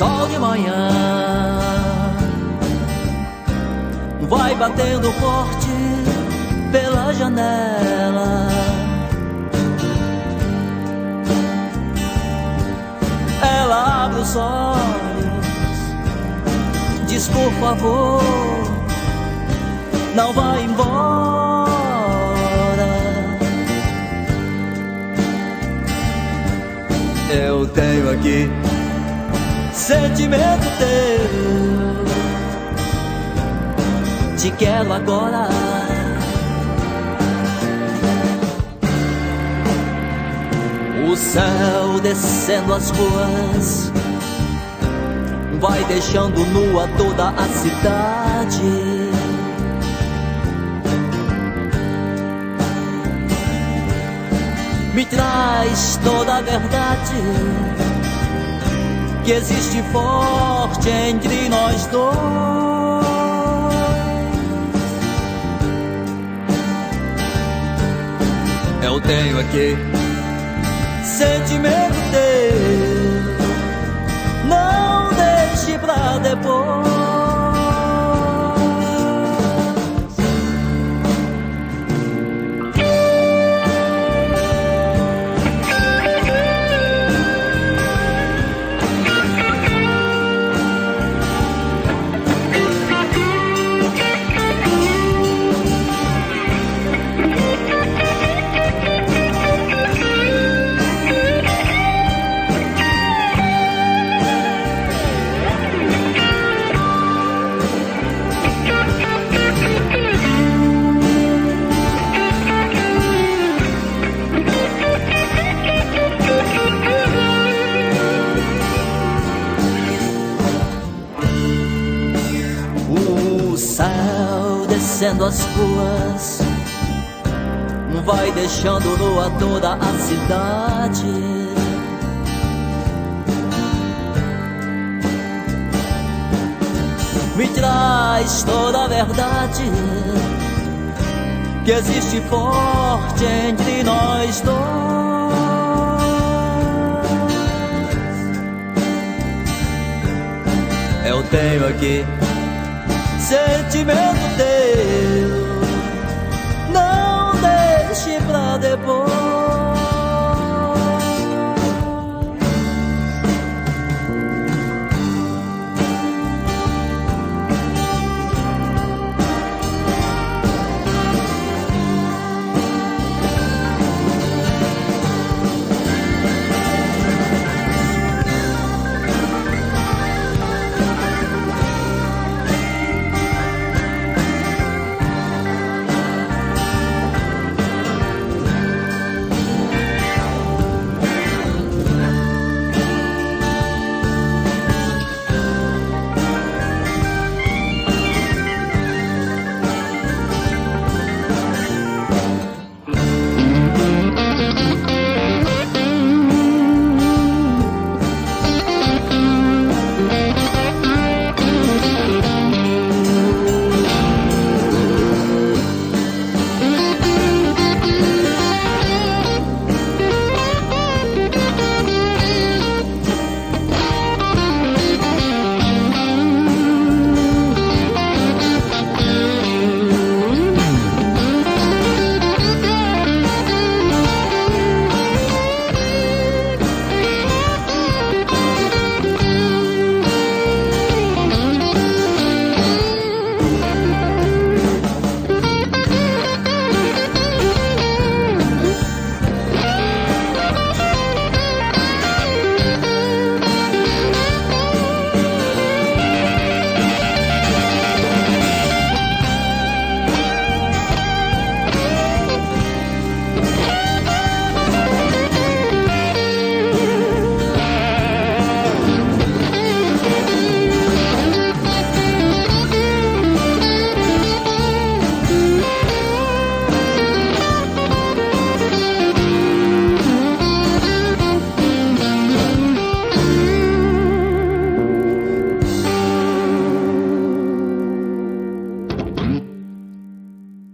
sol de manhã vai batendo forte pela janela. Ela abre os olhos, diz por favor, não vai embora. Eu tenho aqui sentimento teu, te quero agora. O céu descendo as ruas vai deixando nua toda a cidade. Me traz toda a verdade que existe forte entre nós dois. Eu tenho aqui sentimento teu, não deixe pra depois. Descendo as ruas vai deixando nua toda a cidade. Me traz toda a verdade que existe forte entre nós dois. Eu tenho aqui sentimento teu,